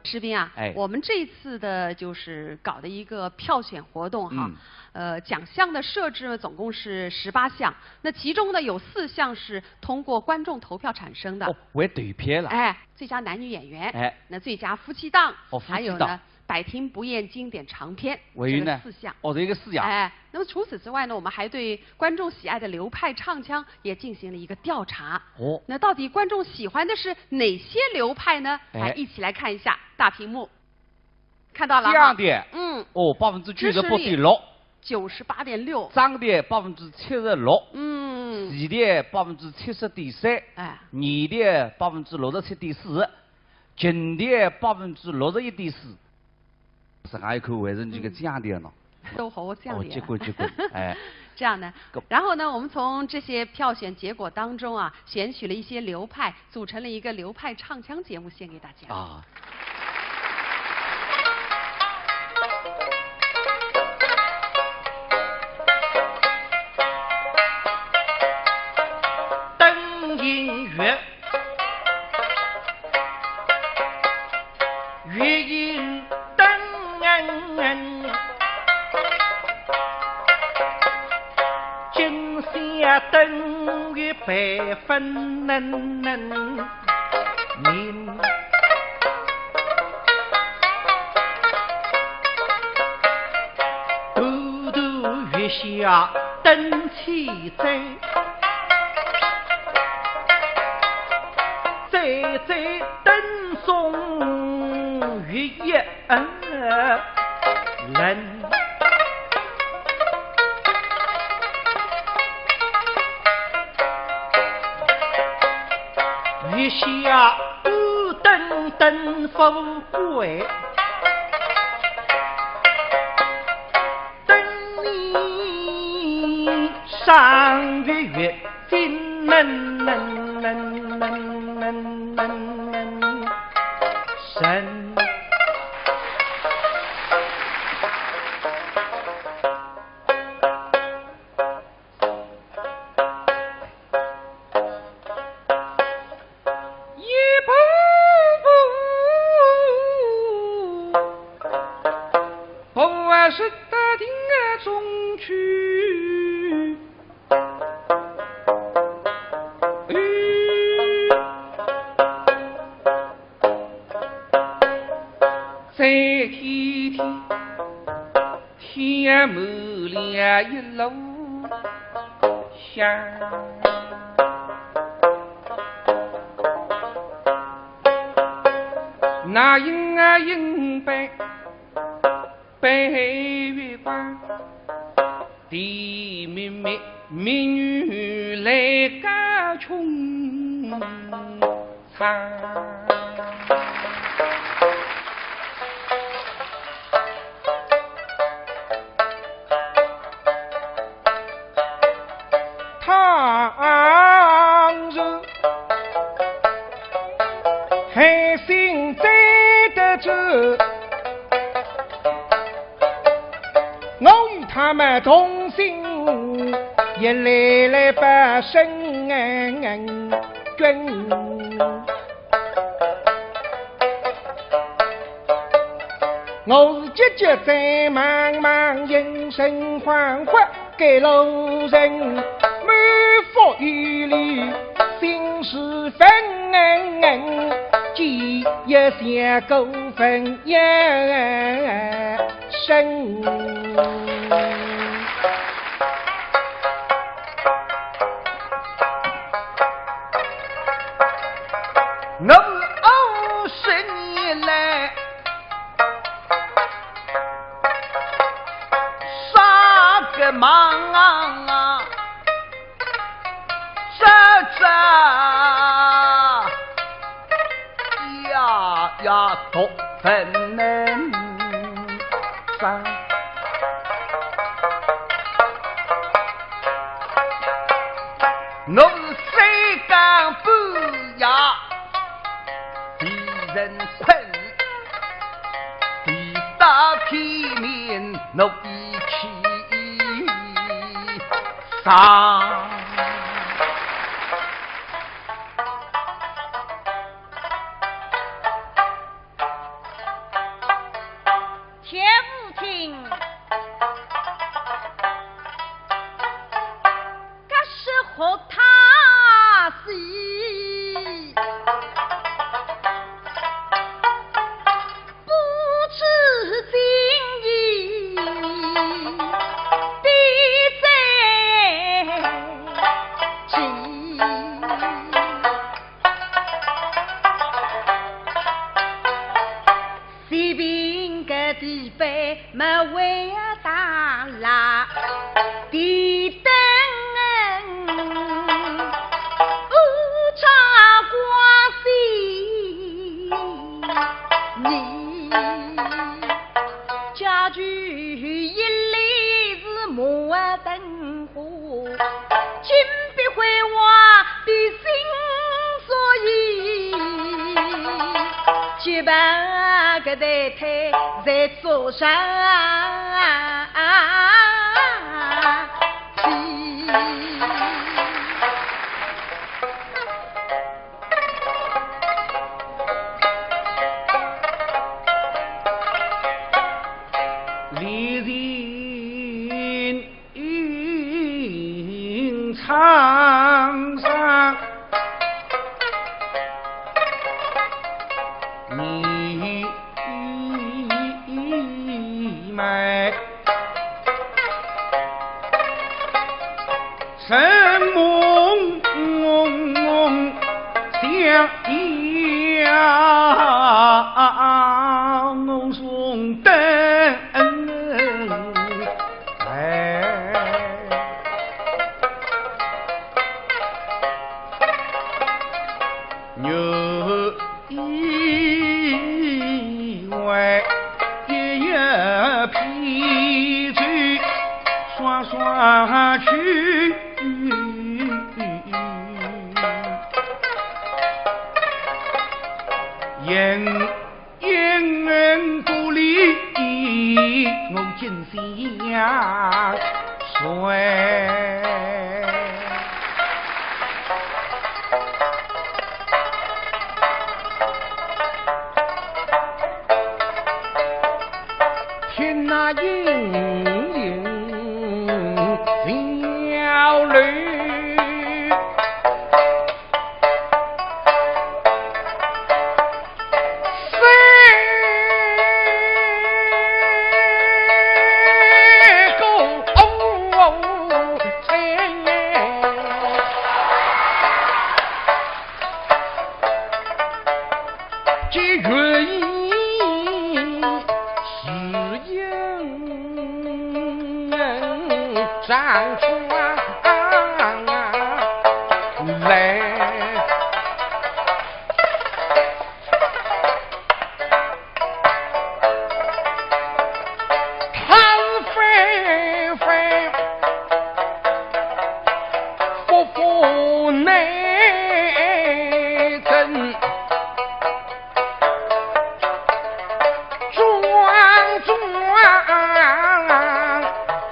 士兵啊，我们这一次的就是搞的一个票选活动哈，奖项的设置总共是18项，那其中呢有4项是通过观众投票产生的。为对片了。最佳男女演员，那最佳夫妻档，还有呢百听不厌经典长篇，这个4项。这个4项。那么除此之外呢，我们还对观众喜爱的流派唱腔也进行了一个调查。那到底观众喜欢的是哪些流派呢？一起来看一下大屏幕，看到了。这样的。98.6%。98.6%。张的76%。喜的70.3%。女的67.4%。金的61.4%。是还有口为人这个这样的呢。都和我这样的。结果。这样的。然后呢，我们从这些票选结果当中啊，选取了一些流派，组成了一个流派唱腔节目，献给大家。灯音乐，乐音灯。今宵灯月百分明，独独月下灯气在，在灯送月夜人。月下孤灯灯富贵，灯里上月金能神。是大庭中去，在天幕亮一路香，那银白白月光，地妹妹美女来家穷唱。倘若海星在得着，我与他们同心，也来把身君。我是姐姐在茫茫人生幻幻，给路人满腹雨里心事纷，既也想过分眼深。我20年来啥个忙啊，呀多分能上，我是谁敢不呀？敌人困，敌大体面，我一起上。灯火，金碧辉煌的心所依，几百个太太在桌上场上，你们什么想要送灯？刷去，人故里我今相随。天那小驴，飞过天，这原因是因长出来，看飞飞，夫妇内真壮，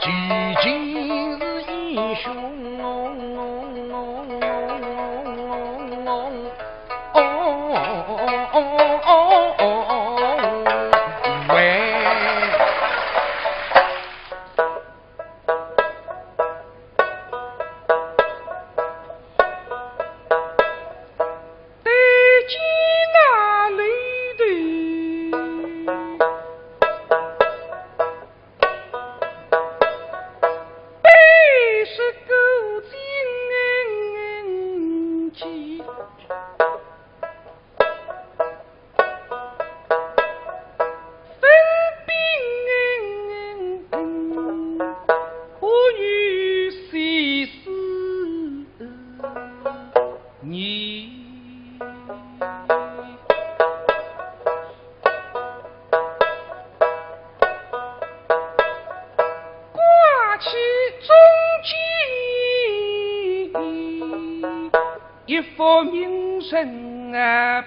几今日英雄。一副名声啊，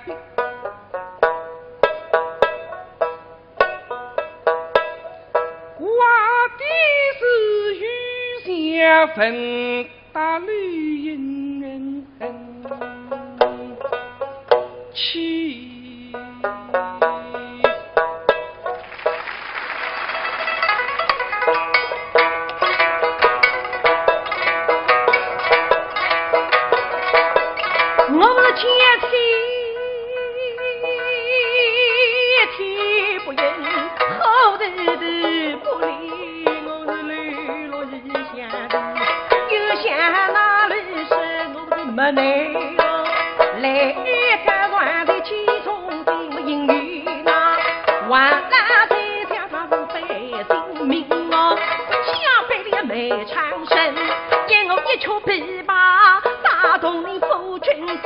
挂的是雨下分大绿荫起。没内容，来个船的起冲进英语那，完了再想他无非性命哦，下辈里没长生，因我一曲琵琶打动你夫君心。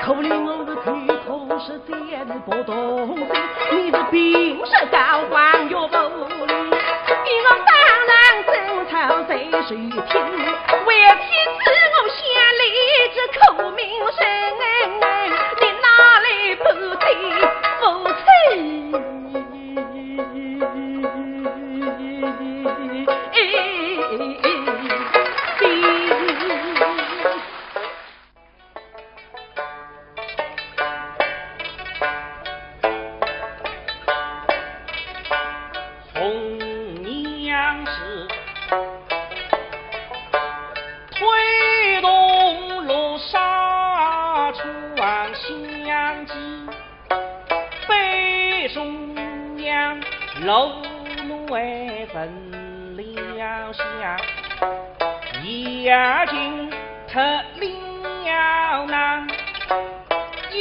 可怜我是开口是在你不动心，你是平时高谁听？为天子我下来这口名声，你哪来不对父亲？楼奴为分了下，押进特了囊，应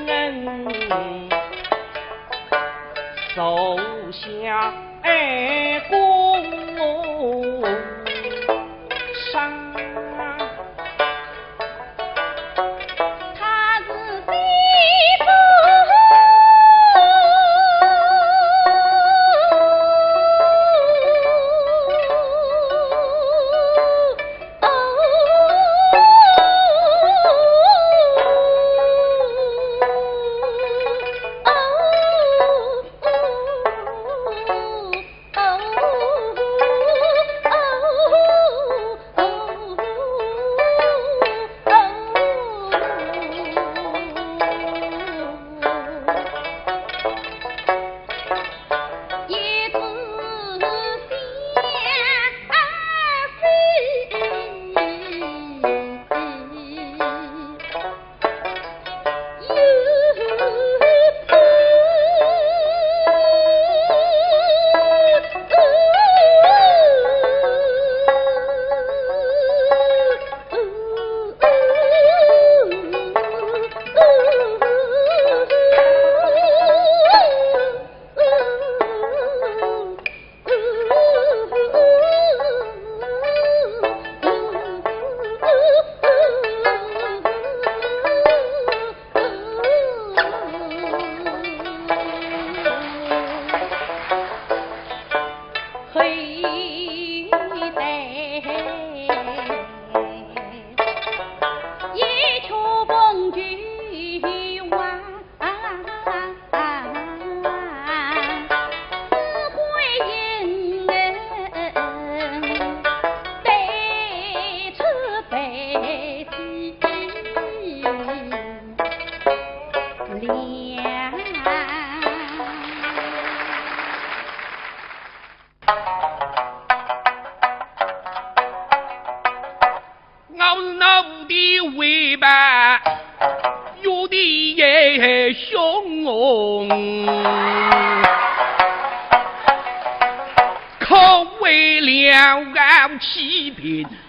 人手下公上。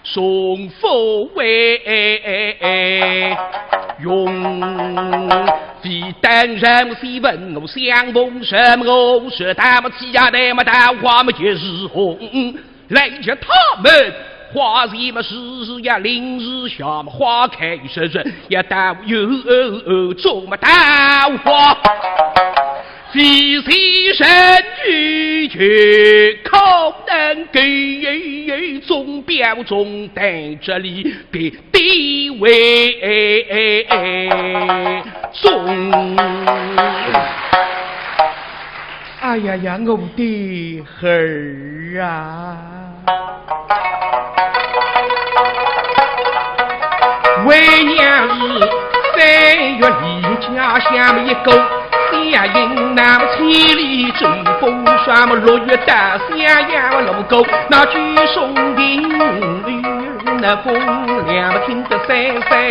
送佛为用，非但人我虽问我相逢什么我是他们欺压那么大话么就是红，来着他们花什么时呀临日下么花开时日也到有种么大花。非谁神拒绝，可能给总标总在这里的地位重。哎呀呀，我的儿啊！为娘是3月里家乡一个。下营那么千里追风霜么6月大下呀龙沟那举松顶那风凉么听得三三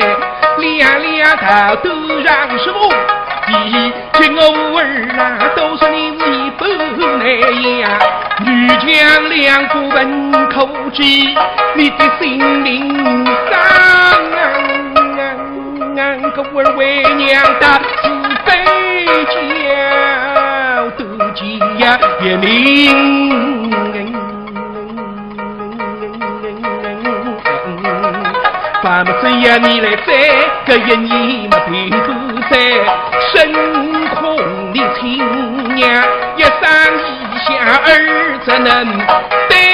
两头都让师傅一听我儿啊都是你一不那样女将两不问口技你的心灵伤个儿为娘的自卑叫斗鸡呀也明反么这样你来在个人你嘛并不在深空的亲娘一上一下儿怎能对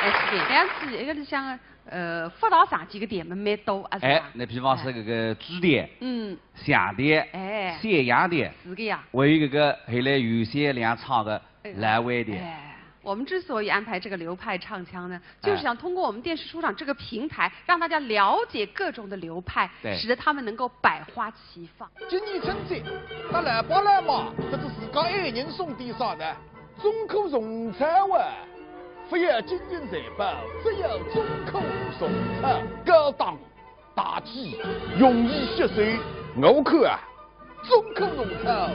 是的，这样子一个是像辅导上几个店门蛮多啊。哎，那比方说这个珠店、香店、咸阳店，是个呀。还有这个后来有些粮厂的蓝湾店。我们之所以安排这个流派唱腔呢，就是想通过我们电视书场这个平台，让大家了解各种的流派，使得他们能够百花齐放。今年春节，那来爸来妈，这是自家爱人送的啥呢？中口送菜哇！不要金银财宝，只要中口送菜，高档大气，容易吸收。我看啊，中口送菜，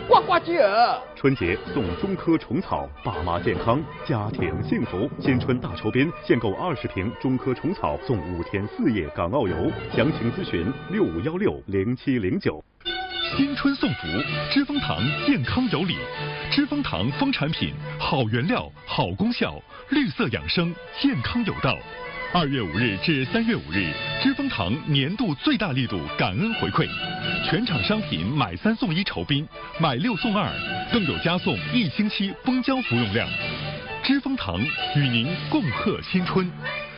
呱呱叫。春节送中科虫草，爸妈健康，家庭幸福。新春大酬宾，限购20瓶中科虫草送5天4夜港澳游。详情咨询65160709。新春送福，知蜂堂健康有礼。知蜂堂蜂产品，好原料，好功效，绿色养生，健康有道。2月5日至3月5日，知蜂堂年度最大力度感恩回馈，全场商品买3送1酬宾，买6送2，更有加送1星期蜂胶服用量。知蜂堂与您共贺新春。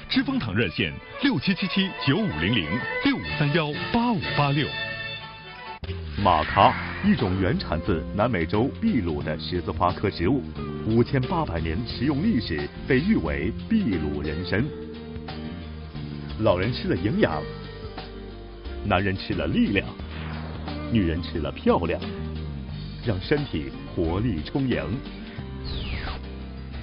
知蜂堂热线6777950065318586。马卡，一种原产自南美洲秘鲁的十字花科植物，5800年食用历史，被誉为秘鲁人参。老人吃了营养，男人吃了力量，女人吃了漂亮，让身体活力充盈。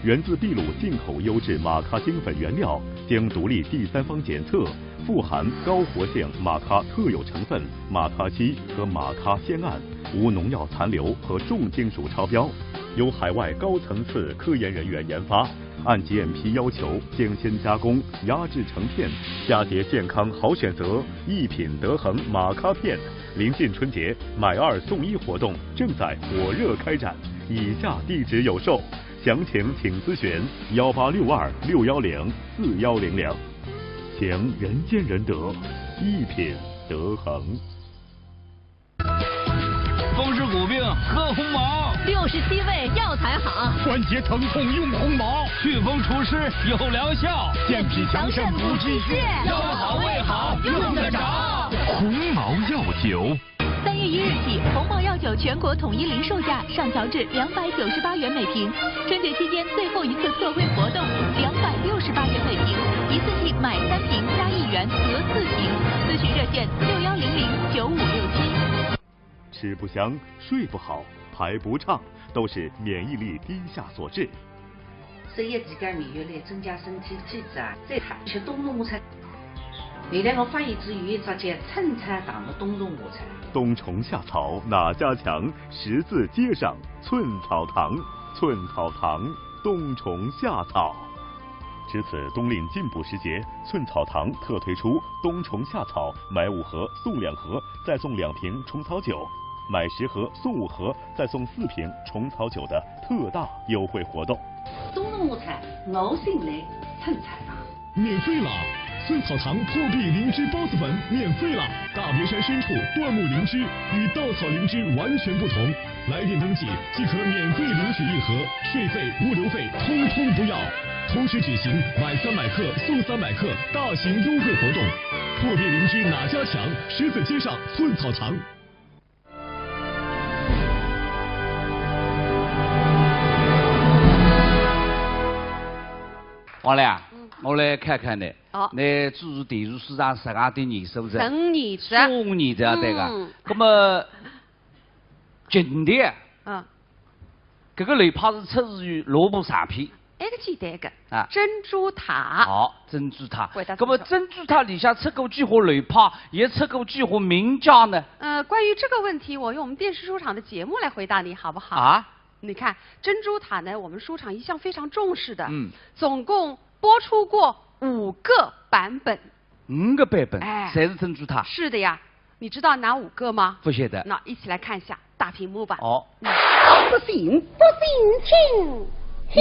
源自秘鲁进口优质马卡精粉原料，经独立第三方检测，富含高活性马卡特有成分马卡烯和马卡酰胺，无农药残留和重金属超标，由海外高层次科研人员研发，按 GMP 要求精心加工，压制成片。佳节健康好选择，一品德恒马卡片。临近春节，买2送1活动正在火热开展，以下地址有售，详情请咨询1862610410。行人见人得，一品德恒。风湿骨病喝红毛，67味药材好，关节疼痛用红毛，祛风除湿有疗效，健脾强肾补气血，腰好胃好用得着。红毛药酒。3月1日起，红毛药酒全国统一零售价上调至298元每瓶。春节期间最后一次特惠活动，268元每瓶，一次性买3瓶加1元得4瓶。咨询热线61009567。吃不香，睡不好，排不畅，都是免疫力低下所致。食一几干免疫力，增加身体体质啊！再吃冬虫夏草。原来我发现只有一只叫春菜党的冬虫夏草。冬虫夏草哪家强？十字街上寸草堂，寸草堂冬虫夏草。值此冬令进补时节，寸草堂特推出冬虫夏草买5盒送2盒，再送2瓶虫草酒。买10盒送5盒，再送4瓶虫草酒的特大优惠活动。冬虫夏草，我信赖春菜堂。免费了！寸草堂破壁灵芝孢子粉免费了！大别山深处椴木灵芝与稻草灵芝完全不同，来电登记即可免费领取1盒，税费、物流费通通不要。同时举行买300克送300克大型优惠活动。破壁灵芝哪家强？十字街上寸草堂。王亮，我来看看你。你住电视市场12的年收入？正年值。中年值对个。那么今天，这个流派是出自于罗布上片。那个简单个。珍珠塔。好，珍珠塔。那么珍珠塔里向出过几何流派，也出过几何名家呢？关于这个问题，我用我们电视书场的节目来回答你，好不好？啊。你看珍珠塔呢，我们书场一向非常重视的。总共播出过5个版本。5个版本，谁是珍珠塔？是的呀，你知道哪5个吗？不晓得。那一起来看一下大屏幕吧。不行，听。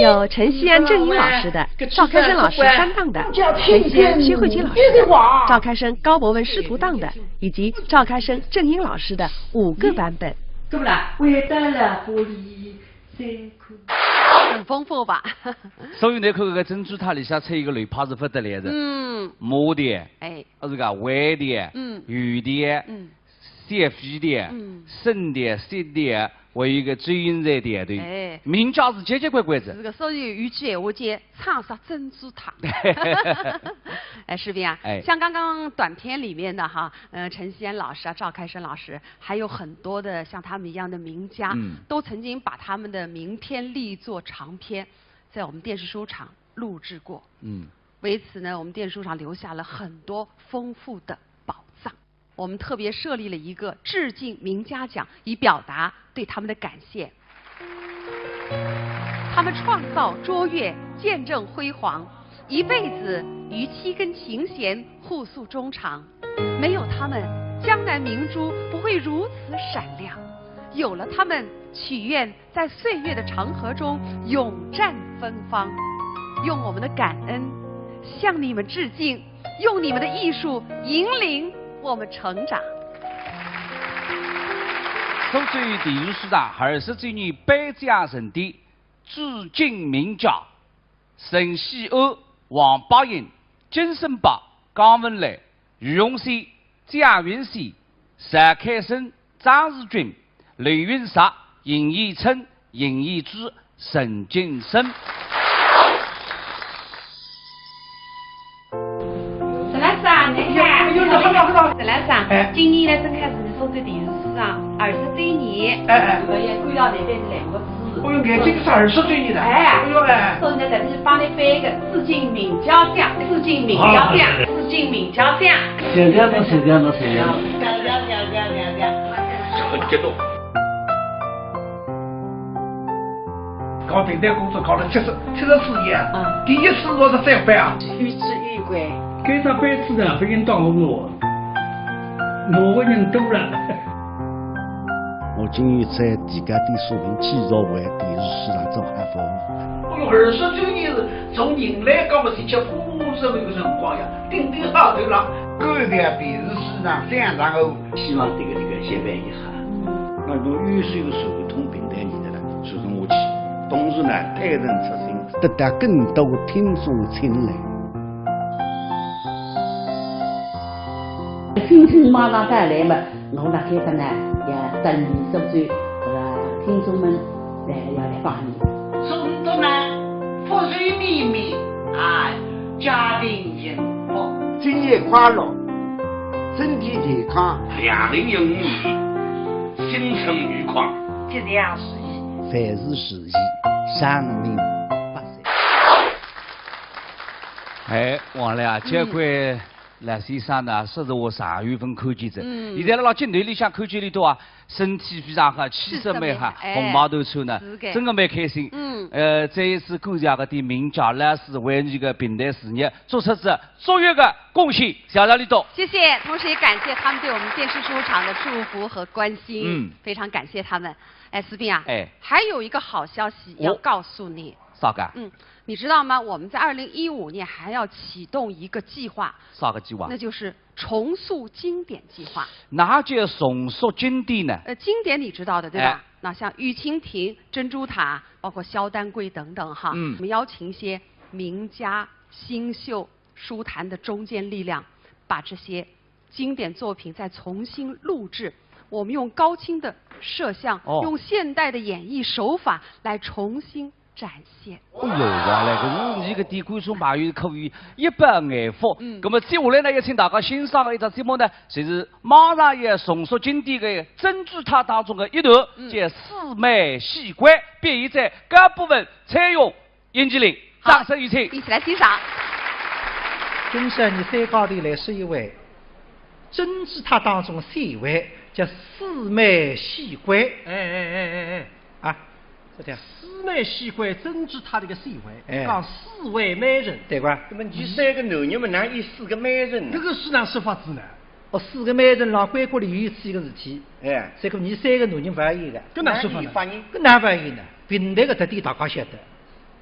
有陈锡安、郑英老师的，赵开生老师担当的，陈锡安、薛慧君老师的，赵开生、高博文师徒档的，以及赵开生、郑英老师的5个版本。怎么了？回到了玻璃很丰富吧？所以那口个珍珠塔里下出一个雷泡是不得了的。母的，哎，这个尾的，鱼的，蟹飞的，生的，蛇的，为一个最引热的，对。哎，名家是结结怪怪子。这个所以有句闲话讲，长沙珍珠塔。哎，士兵啊，像刚刚短片里面的哈，陈锡安老师啊，赵开生老师，还有很多的像他们一样的名家，都曾经把他们的名篇力作长篇，在我们电视书场录制过。为此呢，我们电视书场留下了很多丰富的宝藏。我们特别设立了一个致敬名家奖，以表达对他们的感谢。他们创造卓越，见证辉煌，一辈子与七根琴弦互诉衷肠。没有他们，江南明珠不会如此闪亮。有了他们，曲苑在岁月的长河中永绽芬芳。用我们的感恩向你们致敬，用你们的艺术引领我们成长。首次于第二市场20周年颁奖盛典，致敬名家陈锡安、王八英、金生宝、江文来、于永熙、贾云熙、邵开生、张日军、雷云沙、尹义琛、尹义之、沈金生。陈老师啊，你看，陈老师啊，今年呢正开始首届第二市场20周年，这个也归到那边2个字。我用眼睛是20周年的。哎，所以呢，在这里帮你颁一个致敬名家奖，致敬名家奖，致敬名家奖。谢谢侬，谢谢侬，谢谢侬。很激动。搞平台工作搞了74年，第一次我是3班啊。与之与归。给他辈子呢，不应当我个人多了。我今日在地价店说明继续为电视市场做下服务。我用20周年是从人来讲，我是吃丰盛的一个辰光呀，顶好头了。各个电视市场3场后，希望这个协办一下。那用优秀的传统平台里头呢，传承下去，同时呢，推陈出新，得到更多听众青睐。新春马上带来嘛，我辣盖的呢也得力受罪，这个听众们要来帮你。中的呢，福水绵绵，家庭幸福，今夜快乐，身体健康，2015年，心情愉快，吉祥如意，凡事如意，长命百岁。王来啊，结果赖先生呢，说是我3月份看见的。现在辣镜头里向看见里头啊，身体非常好，气色蛮好，红毛头穿呢，真的蛮开心。这一次感谢个的名家老师为你个平台事业做出这卓越的贡献，谢谢里头。谢谢，同时也感谢他们对我们电视书场的祝福和关心，非常感谢他们。思斌啊，还有一个好消息要告诉你。啥个？你知道吗？我们在2015年还要启动一个计划。啥个计划？那就是重塑经典计划。哪叫重塑经典呢？经典你知道的对吧？那像玉蜻蜓、珍珠塔，包括萧丹桂等等哈。我们邀请一些名家、新秀、书坛的中坚力量，把这些经典作品再重新录制。我们用高清的摄像，用现代的演绎手法来重新展现。哎呦，哇嘞，搿是你个点观众朋友可以一百眼福。那么接下来呢，也请大家欣赏的一场节目呢，就是马上也重塑经典的珍珠塔当中的一段，叫四美戏观，表现在各部分采用演技力。掌声有请，一起来欣赏。今生你3高头来说一位，珍珠塔当中3位叫四美戏观。这条四美戏观珍珠塔的一个4位，讲4位美人，对吧？那么你3个男人嘛，哪有4个美人？这个是哪说法子呢？4个美人，让关国里有3个事体。这个你3个男人不要有的，搿哪说法呢？搿哪不要有呢？平台个特点大家晓得，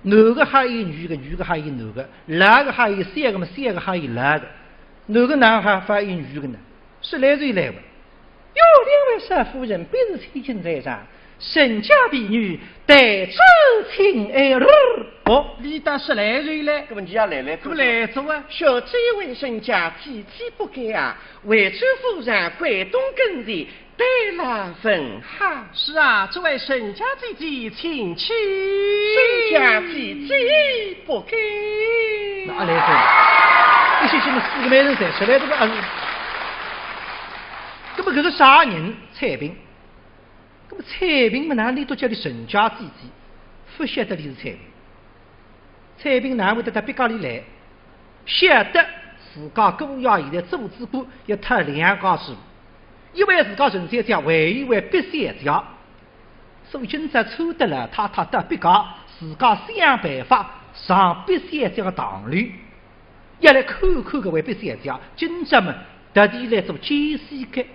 男个还有女个，女个还有男个，男个还有3个嘛，3个还有男个，男个哪还有女个呢？说来就来吧。哟，2位少夫人，便是千金在上。沈家婢女得知情而入。哦，李大师来瑞来，那么你也来，怎么来做啊？小姐为沈家体体不改啊，为州夫人关东跟前得了分哈。是啊，这位沈家姐姐请起。沈家姐姐不改。哪来着？一些什么四个美人才出来这个那么可是啥人？蔡平。那么蔡平嘛，哪里都叫你沈家姐姐，不晓得你是蔡平。蔡平哪会得到别家里来？晓得自家姑爷现在做主顾要他两家事，一位自家陈三家，还一位别三家。所以今朝抽得了他到别家，自家想办法上别三家的堂里，要来看看搿位别三家。今朝嘛，特地来做解析的。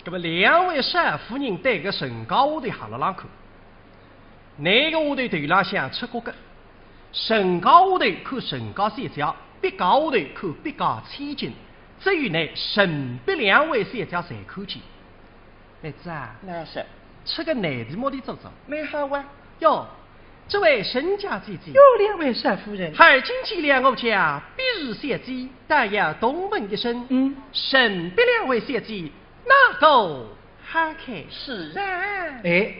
那么两位少夫人对个沈家屋头下了啷口，哪个屋头头浪向吃过个？沈家屋头看沈家三家，别家屋头看别家千金，至于呢沈别两位三家侪看见。妹子啊，那是吃个内地么的走走，蛮好啊。哟，这位沈家姐姐，有两位少夫人，还今天两我家必日相见，但要东问一声，沈别两位相见，哪个哈开？是啊，哎，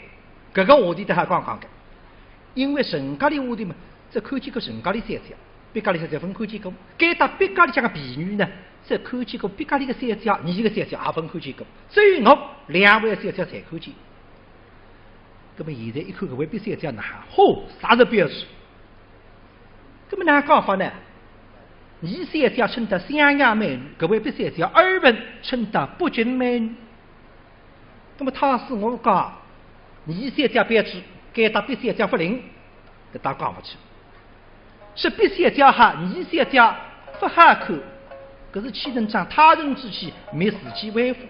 这个话题得还讲讲的，因为沈家的屋头嘛。这看见过沈家里三家，别家里三家分看见过。该到别家里向个婢女呢，这看见过别家里个三家，你个三家也分看见过。只有我两位三家才看见。那么现在一看搿位别三家呢，嚯，啥都不要说。那么哪讲法呢？你三家称得香雅美女，搿位别三家耳闻称得不俊美女。那么他是我讲，你三家别去，该到别三家不灵，搿当讲不去。是别三家哈，你三家不好看，可是岂能长他人之气，灭自己为夫？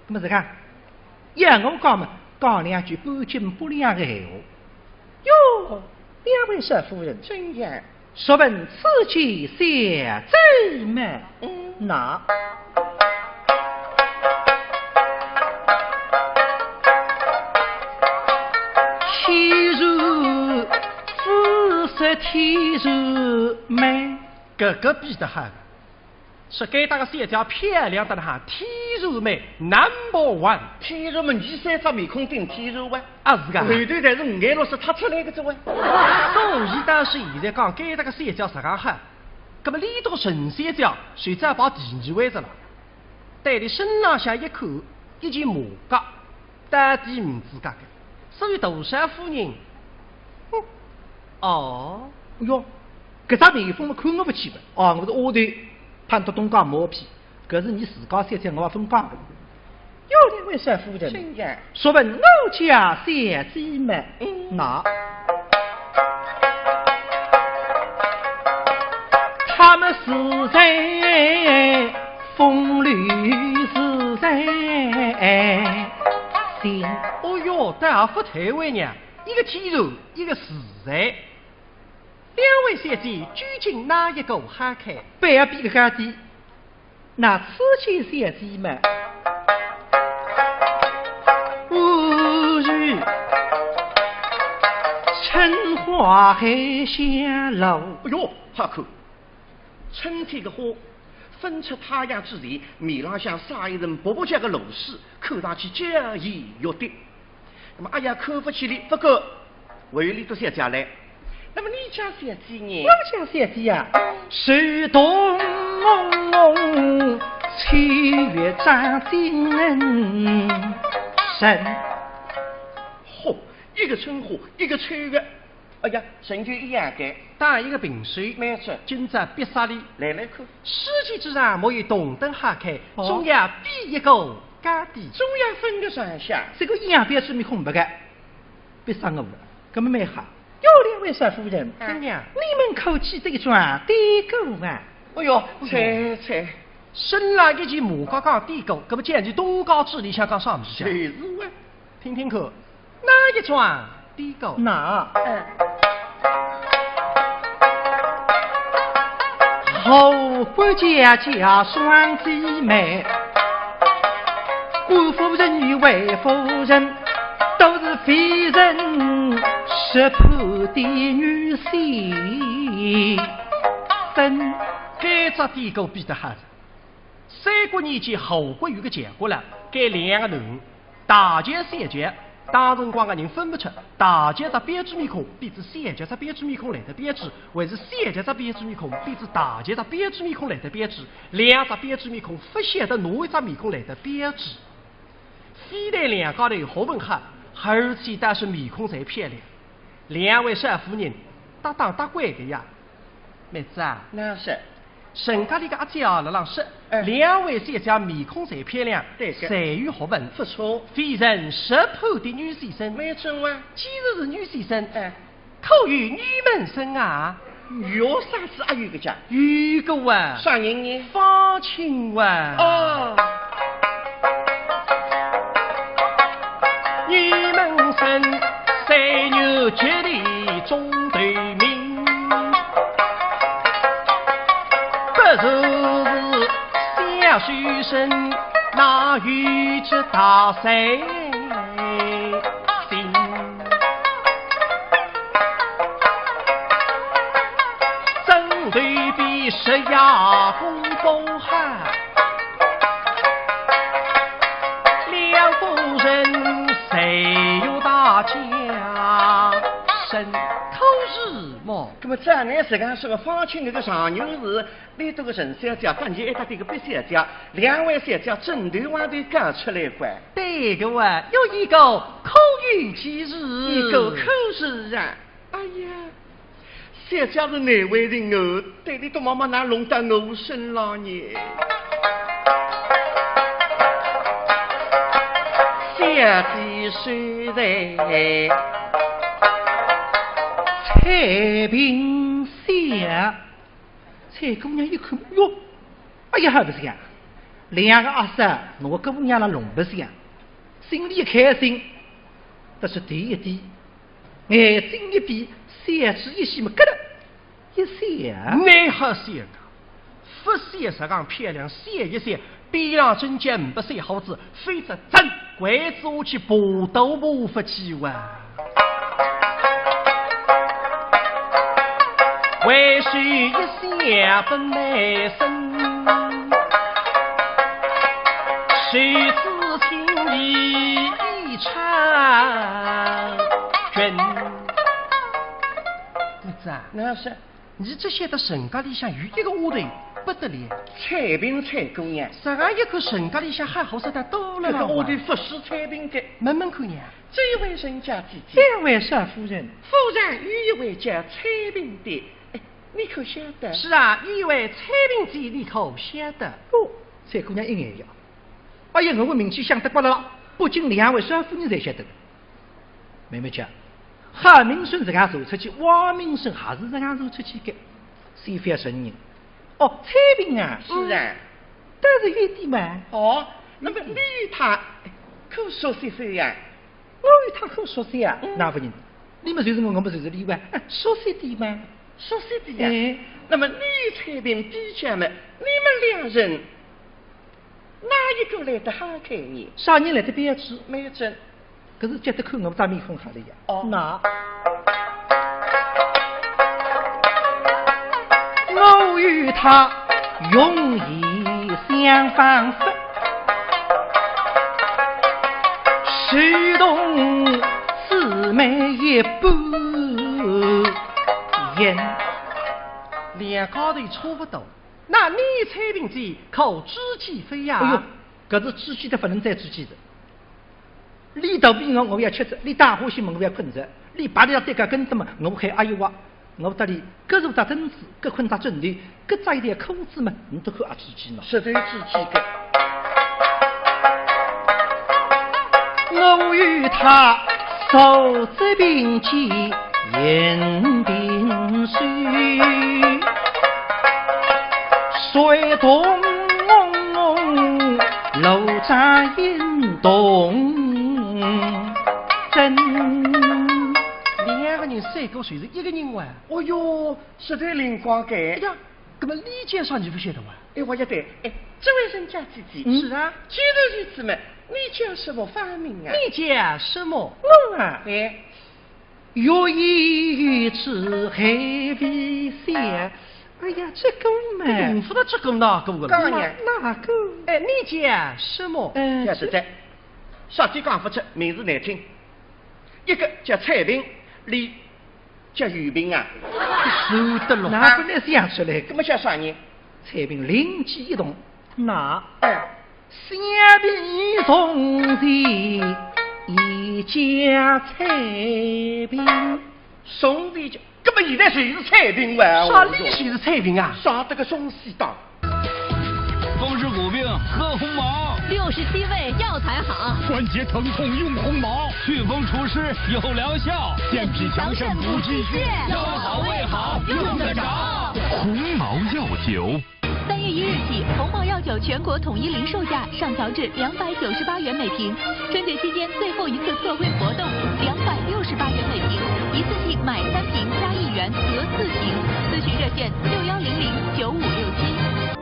那么这个，要我讲嘛，讲两句半斤不两的闲话。哟，两位少夫人，怎样？说问此去相怎么？那。天如美，这个比得哈，是该当个三家漂亮的哈，天如美 No.1。天如美，你三张面孔顶天如啊？啊是个。后头才是五眼老师他出来的这位。所以当时现在讲该当个三家实讲哈，那么里头陈三家谁再把第二位着了？带你身浪向一看，一件马甲，到底唔知噶个，所以杜山夫人。哦，哟，搿只面风嘛看我不起的。哦，我是下头潘多东江毛皮，搿是你自家三家我也分讲的。有两位少夫人，说问我家三姐们，那他们是在风流是在心。哦哟，但也不太为娘。一个天如，一个自在，两位小姐究竟哪一个好看？不要比个家的，那此前小姐们，无如春花海香楼。哎呦，好看！春天的花分出太阳之前，面浪向撒一层薄薄些个露水，看上去娇艳欲滴。那么哎呀，看不起你，不过为里头小姐来。那么你家小姐呢？我家小姐呀，是动七月张金神。嚯，一个春花，一个秋月。哎呀，神就一样的，打一个平水，没错。今朝必杀你，来看。世界之上莫有同等好看，总要比一个高低，总要分个上下。这个一样别是面空白的，别伤我了，根本没好。有两位少夫人，怎样？你们口气这个装低狗啊！哎呦，猜，身上一件马高高低狗，搿么讲句东高之里向讲上面讲。谁是啊？听听看，哪一桩低狗？哪？后不家双姐妹，官夫人与魏夫人，都是非人识破的女婿。真，该只地沟比得哈子。三国年间后国有个结果了，该两个人大劫三劫。当辰光的人分不出大劫只编织面孔比之三劫只编织面孔来的编织，还是三劫只编织面孔比之大劫只编织面孔来的编织，两只编织面孔不晓得哪一只面孔来的编织。非但两家头好吻合，而且但是面孔才漂亮。两位少夫人搭档搭乖的呀，妹子啊，那是。沈家里个阿姐啊，辣浪说，两位姐姐面孔才漂亮，才有学问，不错。非人识破的女先生，没错啊。既然是女先生，可有女门生啊？有啥子还有个家？有个啊。啥人呢？方清啊。哦。女门生，三牛绝地中对名。不就是小书生那与之大谁心？针对比是牙公风汉，两夫人谁有大家生？那么这呢是讲说个方清那个上牛是里头个陈小姐，关键一搭这个毕小姐，两位小姐针头往头讲出来过。对个啊，有一个口语其日，一个口实啊。哎呀，小姐是哪位人哦？对你都妈妈拿弄到我身了呢？小姐虽然。太平县，蔡姑娘一看，哟，哎呀，还不是呀？两个阿婶，我姑娘了弄不是呀？心里开心，但是第一点，眼睛一闭，三指一吸嘛，咯了一闪，你好闪个，不闪实讲漂亮，闪一闪，边上真见不闪好子，非则真鬼子我去搏斗无法去玩。为须一想不内生，须知情意一场君。妹子啊，那是你这些的沈家里向有一个屋头不得了，彩屏彩姑娘，上个一口沈家里向还好说的多了。这个屋头不是彩屏的，门门口呢。这位人家姐姐，这位少夫人，夫人有一位叫彩屏的。你可晓得？是啊，有一位彩屏姐，你可晓得？哦，蔡姑娘一眼呀！哎呀，我名气响得过了，不仅两位少夫人才晓得。妹妹讲，哈明顺这样走出去，王明顺还是这样走出去的，谁非承认？哦，彩屏啊，是啊，但是有点嘛。哦，那么你与他可熟悉些呀？我与他可熟悉呀？哪不认？你们就是我，我们就是你吧？熟悉点嘛。熟悉的呀，那么你彩屏比较嘛，你们两人哪一个来得好看呢？啥人来得编织？没有真，可是觉得看我们大面孔好了呀。哦，那我与他用意相仿佛，虚动姊妹一般。两高头差不多，那你彩屏姐可知己非呀？哎呦，可是知己的不能再知己的。你到边我要吃着，你大欢喜我要困着，你把你要对个跟着嘛，我还哎呦哇，我这里各入打针子，各困打针的，各扎一点口子嘛，你都可知己呢。是对知己的。我与他手执并肩饮冰水，水动楼帐引动真。两个人三个谁是一个人哇？哦哟，实在灵光感。哎呀，那么李介绍你不晓得哇？哎，我晓得。哎，这位人家姐姐，是啊，举头女子们，你叫什么法名啊？你叫什么？我啊，哎，月已此海为山。哎呀，这个嘛，你不知道这个哪个了？哪个？哎，你叫什么？叫实在，上天讲不出，名字难听。一个叫蔡平，李叫于平啊。收得了，哪不能想出来？怎么叫啥人？蔡平灵机一动，那下边同的一家蔡平，兄弟就。根本现在谁是蔡平哇？啥里谁是蔡平啊？杀得个中西大。风湿骨病喝红毛，67味药材好，关节疼痛用红毛，祛风除湿有疗效，健脾强肾补气血，腰好胃好用得着。红毛药酒。3月1日起，红毛药酒全国统一零售价上调至298元每瓶。春节期间最后一次特惠活动，268元每瓶，一次性买3瓶加1元得4瓶。咨询热线61009567。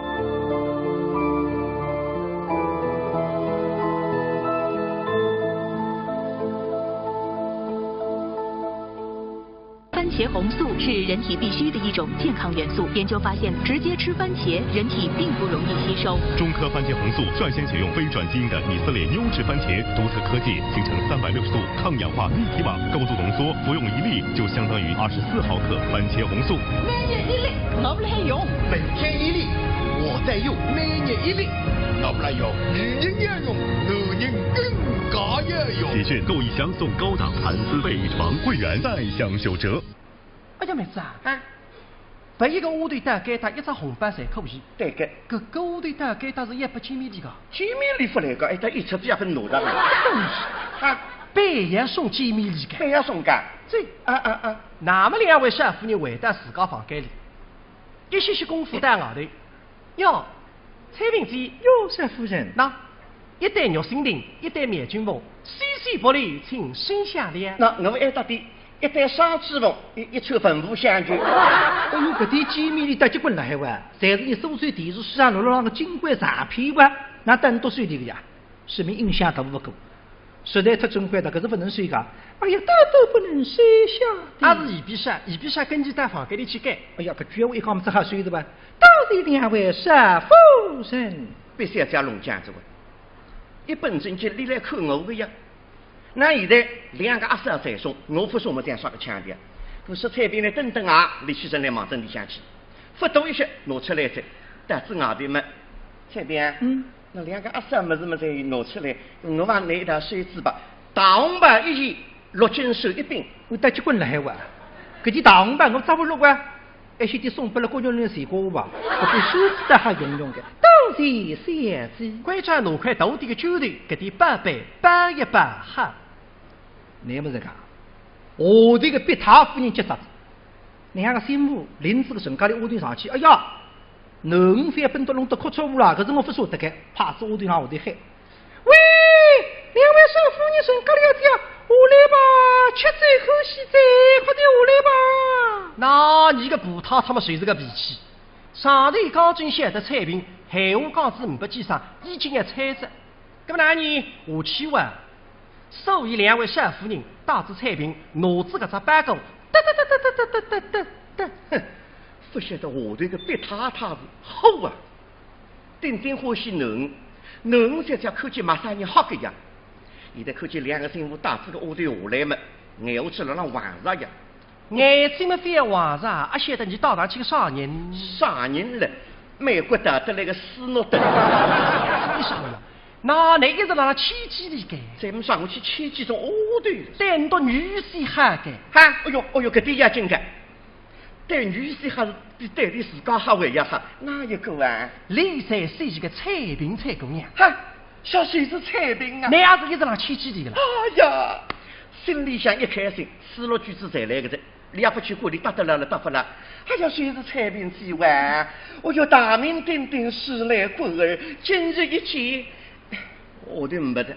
番茄红素是人体必需的一种健康元素。研究发现，直接吃番茄，人体并不容易吸收。中科番茄红素率先采用非转基因的以色列优质番茄，独特科技形成360度抗氧化立体网，高度浓缩，服用1粒就相当于24毫克番茄红素。每日1粒，我们来用，每天1粒，我在用，每日1粒，我们来用，女人也用，男人更加也用。喜讯购1箱送高档蚕丝被床，会员再享9折。哎呀，妹子啊，把一个下头大概打一只红斑3可以？对个，搿个下头大概打是100米的个。1米里不来个，哎，他一尺子也很大的。啊，半夜送1米里个。半夜送个。这那么2位少妇人回到自家房间里，一些些功夫在外头。哟，蔡平姐，哟，少夫人，那一袋肉心丁，一袋面筋凤，细细薄里，请身下量。那我们挨到底。一袋烧鸡凤，一串粉布香菌。哎呦，搿点几米里搭结棍了海哇，侪是你收税电视书上录上个金贵茶片哇，那等多算点个呀？说明印象大不够，实在太珍贵了，可是不能睡觉。哎呀，都不能睡下。那是宜比下跟你到房间里去干。哎呀，搿句话一讲，么只好睡的吧？到底2位少夫人，必须要加龙江子哇！一本正经你来看我个呀。那现在2个阿嫂在送，我不说我这样耍个腔调。可是蔡平呢，等等啊，李先生来忙着里向去，不多一些拿出来再，但是外头嘛，蔡平，那2个阿嫂么子么再拿出来，我帮拿一条水纸吧，大红牌1件，6斤手一柄，我搭结棍了海哇，搿件大红牌我咋不录啊？还先得送拨了工作人员水果吧，搿点手指的还用的，当然小子。关键拿块大点的酒头，搿点8杯摆一摆哈。你么是讲，下头个别太夫人结啥子？2个心妇临子个身高里下头上去，哎呀，农非奔到弄得哭错误了，可是我不说得开，怕子下头上下头喊，喂，2位少妇人身高里要掉，下来吧，吃最后气再快点下来吧。那你个葡萄他们谁是个脾气？上头刚正晓得菜平，闲话讲子500几上，已经要猜着，搿么哪你下去哇？所以2位少夫人带着菜平，拿着搿只板弓，哼，不晓得下头个别太太是好啊！顶顶欢喜囡才叫看见马上人好个呀！现在看见2个媳妇带着个下头下来嘛，眼下去了让皇上呀！眼睛嘛非要皇上，啊晓得你到哪去个啥人？啥人了？美国打得来个斯诺登。你啥了？那一直让他牵几里个？咱们上过去牵几种下头，单独女婿哈个？哈，哎呦，搿点要紧个。对女婿还是比对你自家还为要好，哪一个啊？李三是一个蔡平蔡姑娘，哈，小谁是蔡平啊？那样子一直让牵几里个了？哎呀，心里想一开心，思路句子才来个的。你也不去管理，打得了了，打不了。哎呀，谁是蔡平之外？我有大名鼎鼎，时来棍儿，今日一见，我的没得。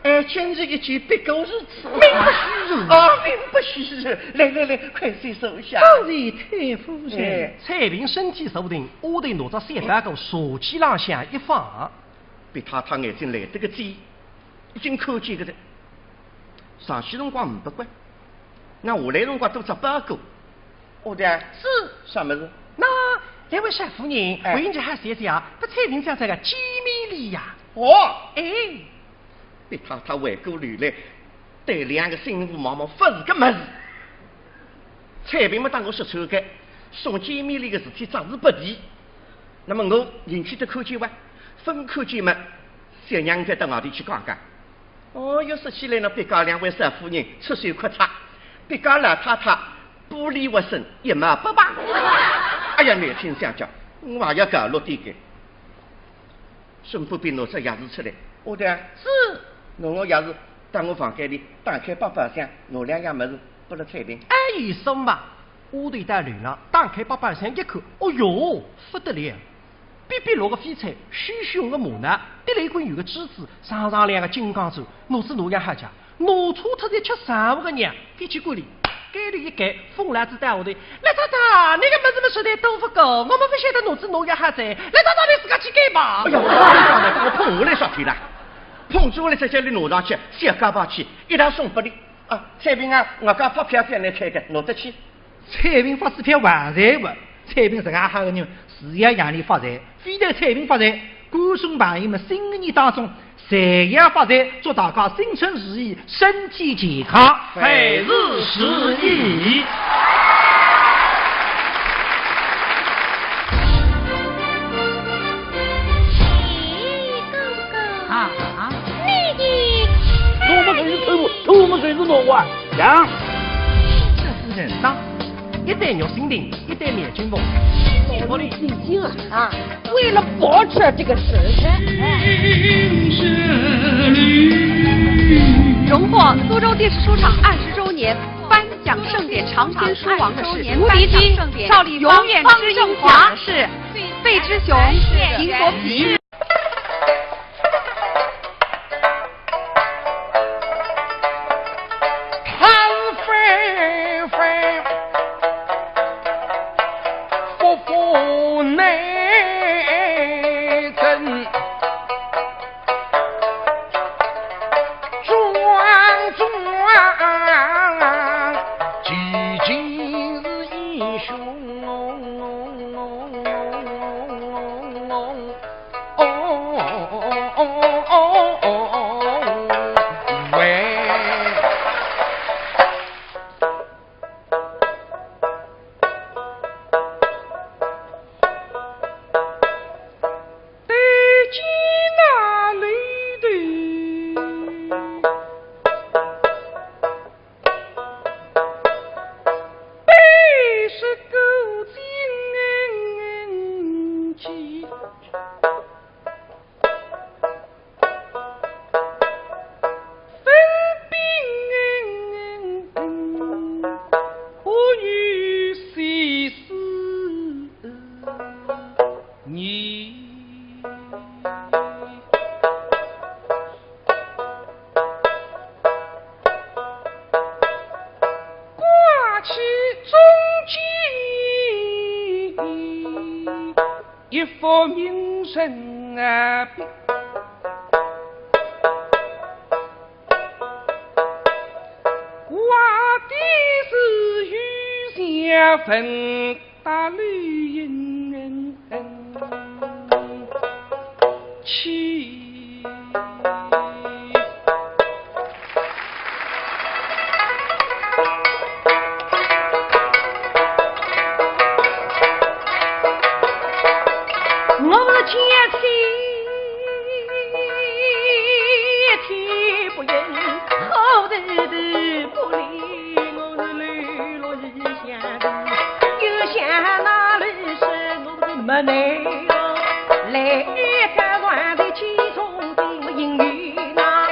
今日一句别狗日子，名不虚如啊，名不虚如。来，快些收下。当然，太夫人。蔡平身体受定，屋头拿着三把钩，茶几浪向一放，别太眼睛来得个尖，已经看见个的。上些辰光唔不管，那下来辰光都只把钩。我的是什么事？那两位少夫人，为人家还写讲，不蔡平讲这个机密里呀？别他回过头来，对两个新妇毛毛不是个么事。蔡平没当我说错个，送见面里的事体暂时不提。那么我引起的看见哇，分看见嘛，小娘该到外地去讲讲。要说起来呢，别家两位少夫人出手阔差，别家老太太不离我身，一毛不拔。哎呀，难听相叫，我还要搞落点个。孙不必拿出钥匙出来，我的是。我钥匙到我房间里打开包包厢，拿两样么子拨了彩铃。一声嘛，屋头带乱了，打开包包厢一看，哦哟，不得了！边落个飞菜，虚红个马呢，滴了一棍有个枝子，上两个金刚杵，脑子哪样哈家，拿错特在吃15个娘，飞去锅里，盖里一盖，风篮子带下头，来太太，那个么子么说的都不够，我们不晓得脑子哪样哈在，来太太你自家去盖吧。哎呀，我碰下来啥体了？碰住了在这里拿上去，小嘎巴去，一大送不离啊！彩萍啊，我家发票来开的，拿得去。彩萍发支票还财不？彩萍这个哈个人，事业让你发财，非得彩萍发财。观众朋友们，新的年当中，财也发财，祝大家新春如意，身体健康，百日如意。我们可是老外，讲。这夫人当，一袋肉心饼，一袋面筋风，我的心情啊，为了保持这个身材，荣获苏州电视书厂20周年颁奖盛典长篇书王的是无敌金赵丽永远之正华是费之雄邢国平。一副名声啊！我的是雨下分大绿荫人去。没内容，来个乱的其中的英语呐，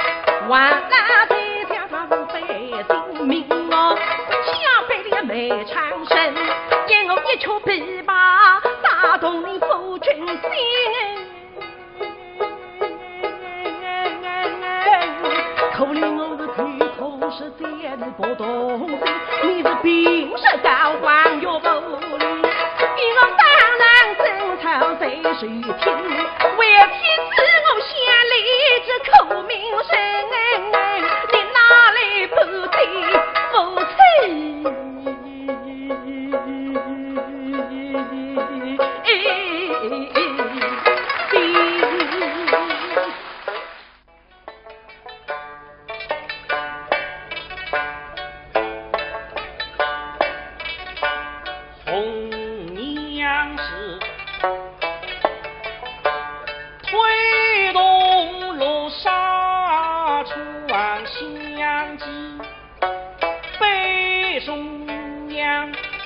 万难在想他无非性命哦，下辈的没长生，因我一曲琵琶打动你夫君心。谁听？为妻子我先立这口名声，你哪来不对夫妻？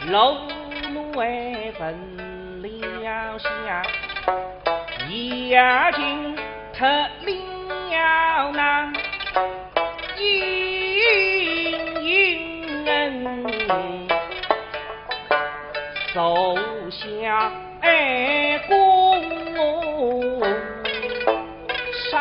楼内分了下，眼睛特了那阴影手下公上。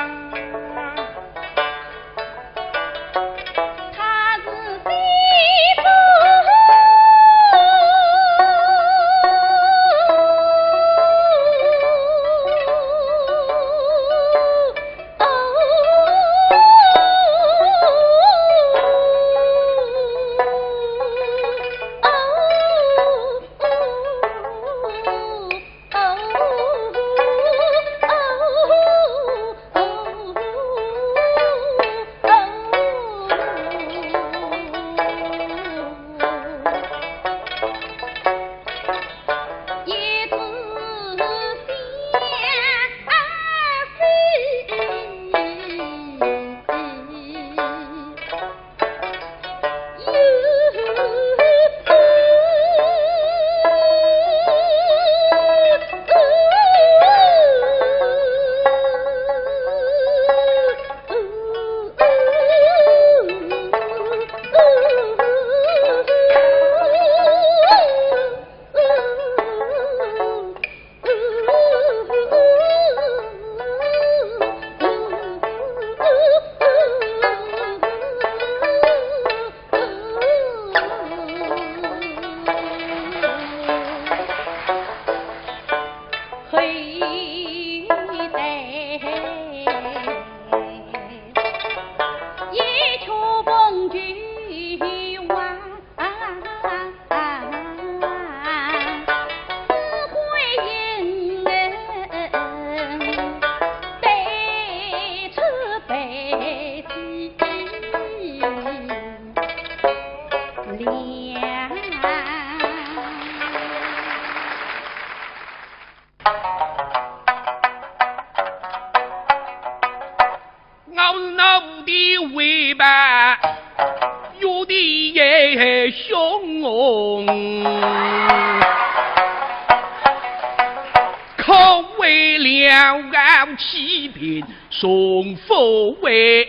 送佛为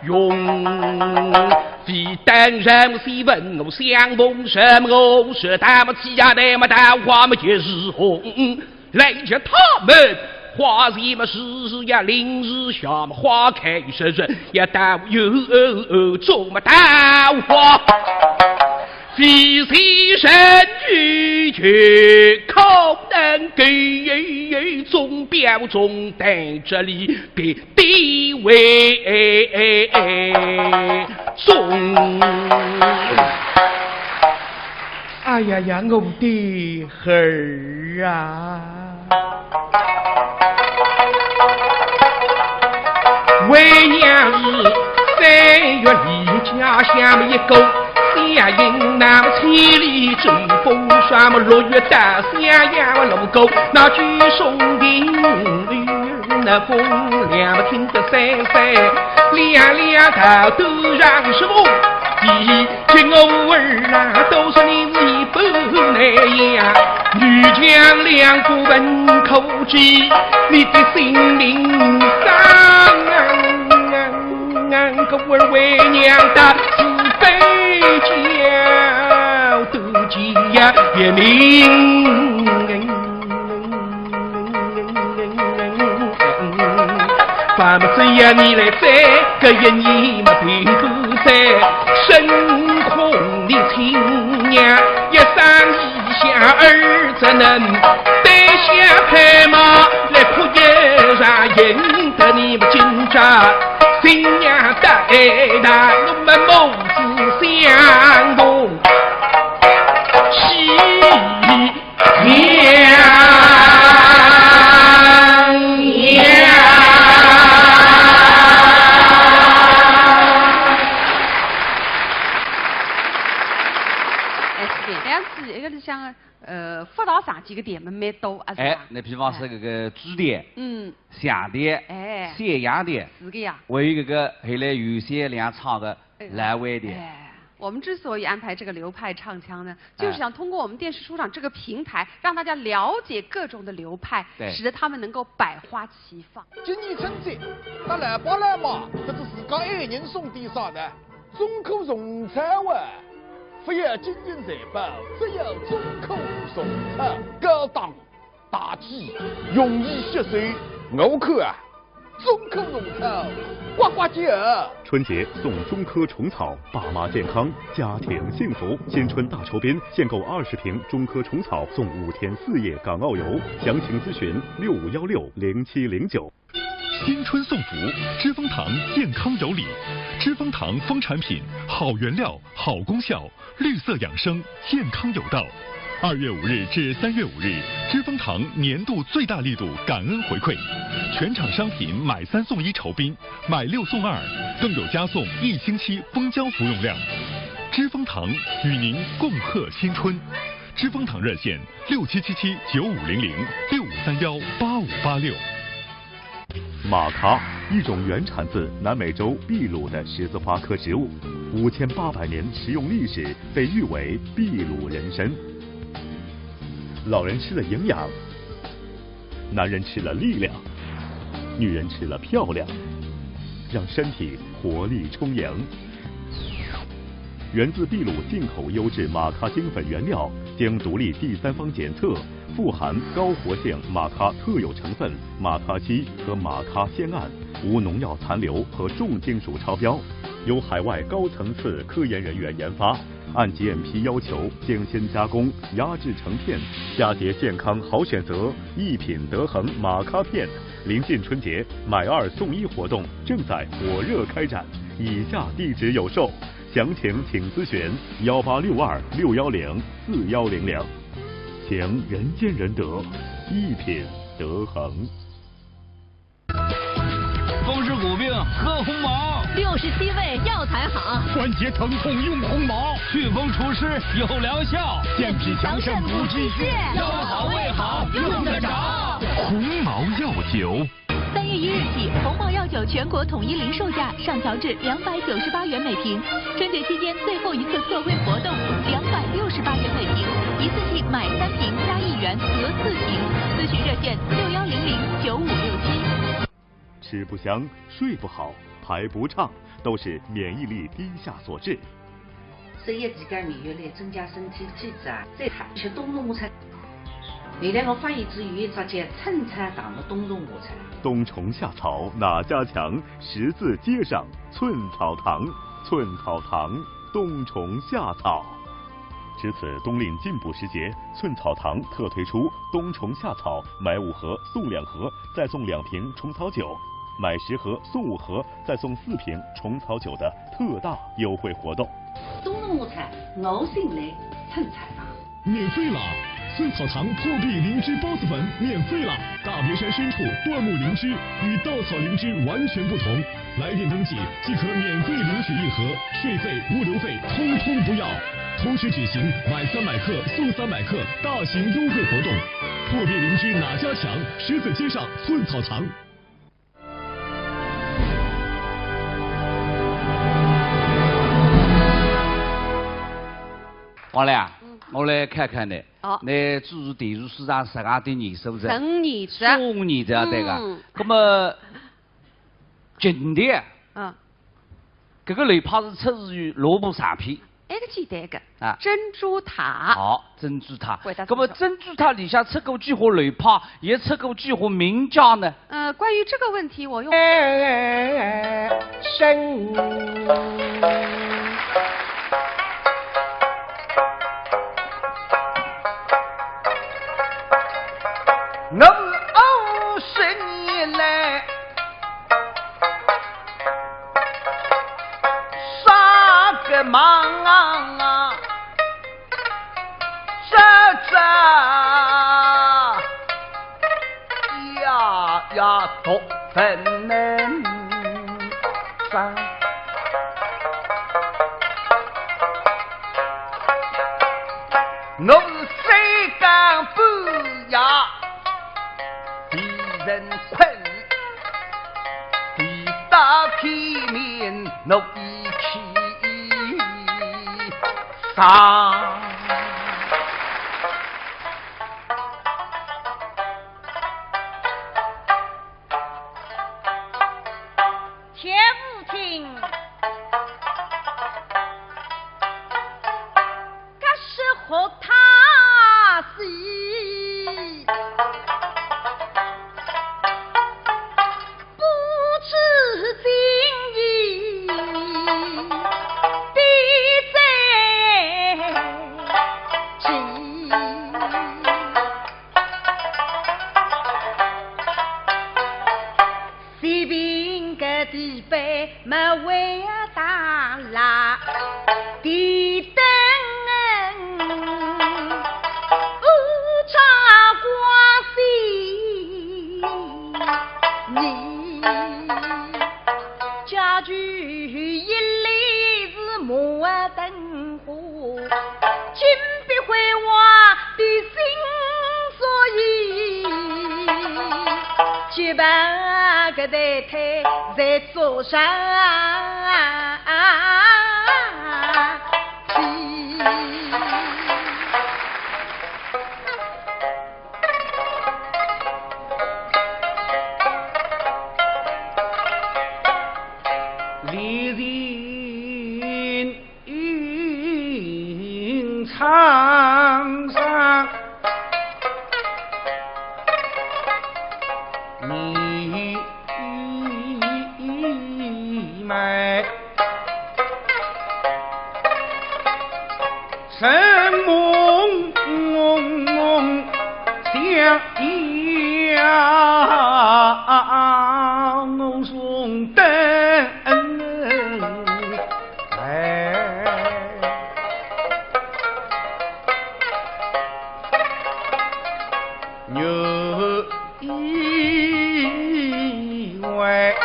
用，非但人非问我相逢什么我是他们起家的么大话么就是红，来叫他们花什么时呀临日下么花开时日也到有种么大花。非谁神拒绝，可能给总标总在这里的地位重。哎呀呀，我的儿啊！为娘是3月里家乡一个。下营那么千里争锋，什么6月大下呀路沟，那举松顶那风凉么听得三三，两头都让什么？今偶尔啊，都是你不那样，女将两不问口技，你的心灵伤个儿为娘的自卑叫得急呀也明，反不是呀你来在个人你嘛并不在深空的亲娘一上一下儿怎能下拍马来扑一场，赢得你们今朝新娘带来，我们母子相同喜洋洋。这个是像辅导上几个点们蛮多啊，是吧？哎，那比方说这个主点、响点、斜阳点，是个呀。还有这个后来有些两唱的阑尾点。我们之所以安排这个流派唱腔呢，就是想通过我们电视书场这个平台，让大家了解各种的流派，使得他们能够百花齐放。今年春节，那来爸来妈，这是自家爱人送的啥呢？中口送菜碗。不要金银财宝，只要中口送菜，高档大气，容易吸收。我看啊，中口弄草，呱呱叫。春节送中科虫草，爸妈健康，家庭幸福。新春大酬宾，限购20瓶中科虫草送5天4夜港澳游。详情咨询65160709。新春送福，知蜂堂健康有礼。知蜂堂蜂产品，好原料，好功效，绿色养生，健康有道。2月5日至3月5日，知蜂堂年度最大力度感恩回馈，全场商品买3送1酬宾，买6送2，更有加送1星期蜂胶服用量。知蜂堂与您共贺新春。知蜂堂热线6777950065318586。马卡，一种原产自南美洲秘鲁的十字花科植物，5800年食用历史，被誉为秘鲁人参。老人吃了营养，男人吃了力量，女人吃了漂亮，让身体活力充盈。源自秘鲁进口优质马卡精粉原料，经独立第三方检测，富含高活性马卡特有成分马卡烯和马卡酰胺，无农药残留和重金属超标，由海外高层次科研人员研发，按 GMP 要求精心加工，压制成片。佳节健康好选择，一品得恒马卡片。临近春节，买2送1活动正在火热开展，以下地址有售。详情请咨询1862610410，行人见人得，一品得恒。风湿骨病喝红毛，67味药材好，关节疼痛用红毛，祛风除湿有疗效，健脾强肾补气血，腰好胃好用得着。红毛药酒。3月1日起，鸿茅药酒全国统一零售价上调至298元每瓶。春节期间最后一次特惠活动，268元每瓶，一次性买3瓶加1元得4瓶。咨询热线61009567。吃不香，睡不好，排不畅，都是免疫力低下所致。食一自家免疫力，增加身体体质啊！再看吃冬虫夏。原来我发现之余，直接春菜当了冬虫夏菜。冬虫夏草哪家强？十字街上寸草堂，寸草堂冬虫夏草。值此冬令进补时节，寸草堂特推出冬虫夏草买5盒送2盒，再送2瓶虫草酒，买10盒送5盒，再送4瓶虫草酒的特大优惠活动。冬虫夏菜，我心来春菜堂。免费了！寸草堂破壁灵芝孢子粉免费了！大别山深处椴木灵芝与稻草灵芝完全不同，来电登记即可免费领取1盒，税费、物流费通通不要。同时举行买300克送300克大型优惠活动，破壁灵芝哪家强？十字街上寸草堂。王亮，我来看看你。你诸如电视市场12的年数是？正年的。中年的对个。那么今天，这个流派是出自于罗布上片。那个简单个啊，珍珠塔。好，珍珠塔。那么珍珠塔里向出过几何流派，也出过几何名家呢？关于这个问题，我用生。我是20年来啥个忙啊，呀多分能上。我是谁敢不呀？敌人困，敌打体面，我一起上。且不听，这是和他戏，不知今意的在即。西边个地北没为大啦，地灯查瓜西，你家具一里是木灯火，金碧辉煌的心，所以结伴个太太在桌上离人场上，你买什么想要我送灯有意外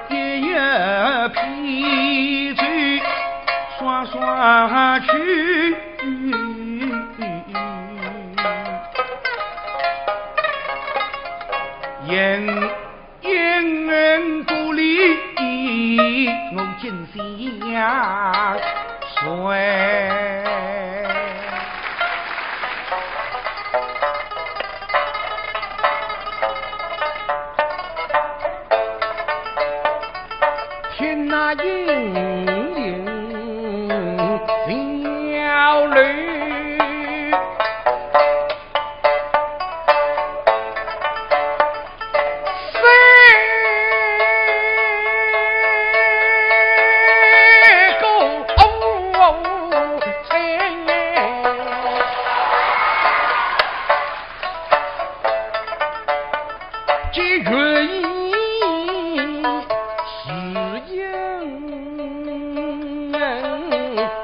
也有疲倦刷刷去人鼓励我尽心睡天那阴影小泪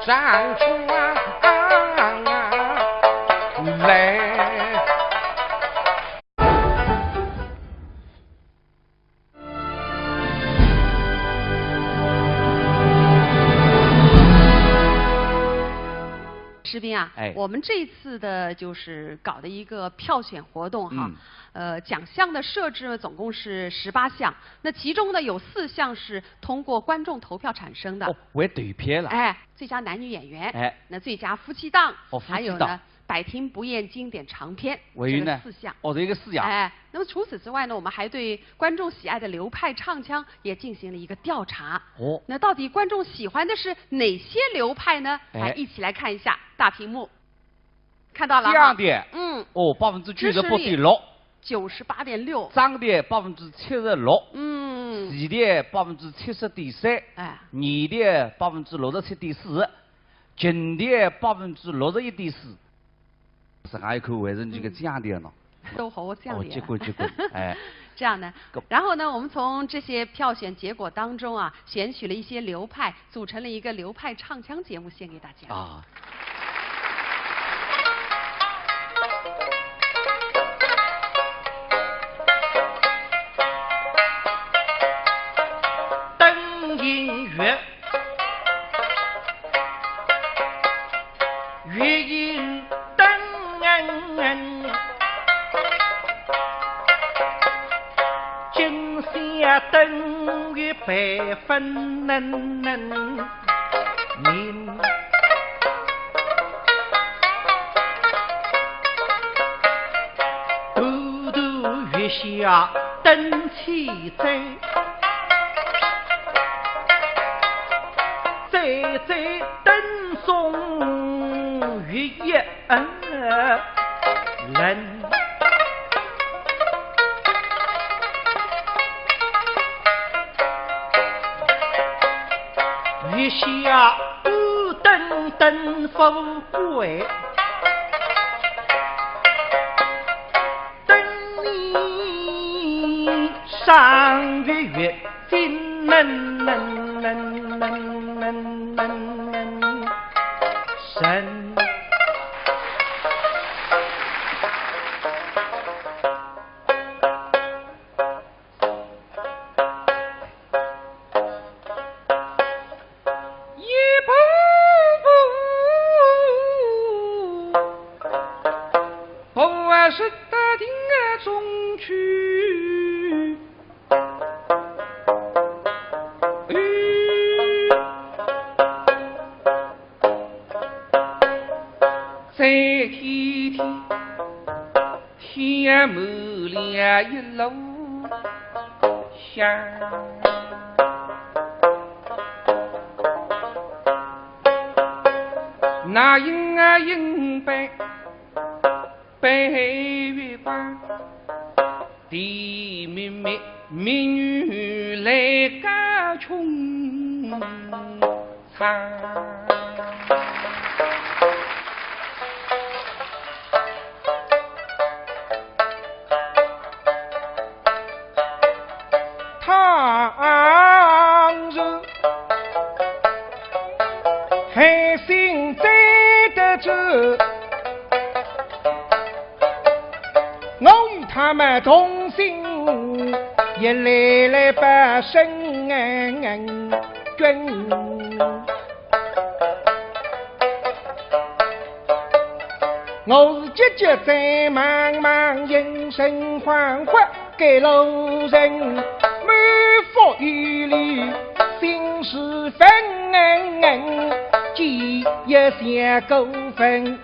站出来。士兵啊，我们这一次的就是搞的一个票选活动哈，奖项的设置总共是18项，那其中呢有4项是通过观众投票产生的。为对片了。最佳男女演员，那最佳夫妻档，还有呢百听不厌经典长篇，这个4项。这个4项。那么除此之外呢，我们还对观众喜爱的流派唱腔也进行了一个调查。那到底观众喜欢的是哪些流派呢？一起来看一下大屏幕，看到了。这样的。98.6%。98.6%。张的76%。戏的70.3%。女的67.4%。金的61.4%。是还有口为人这个这样的呢。都好这样的。结果，哎。这样呢，然后呢，我们从这些票选结果当中啊，选取了一些流派，组成了一个流派唱腔节目，献给大家。啊。灯音乐，乐音灯。今宵灯月百分明，独独月下灯气在，在灯送月夜人。月下不灯灯风归，灯里上月金能神。是大庭中去，在天满了一路香，那银白白月光，地妹妹美女来家穷唱。当日海星在得着。我与他们同心，也来把身君。我是姐姐在茫茫人生幻幻，给路人满腹雨里心事纷，记一些过分。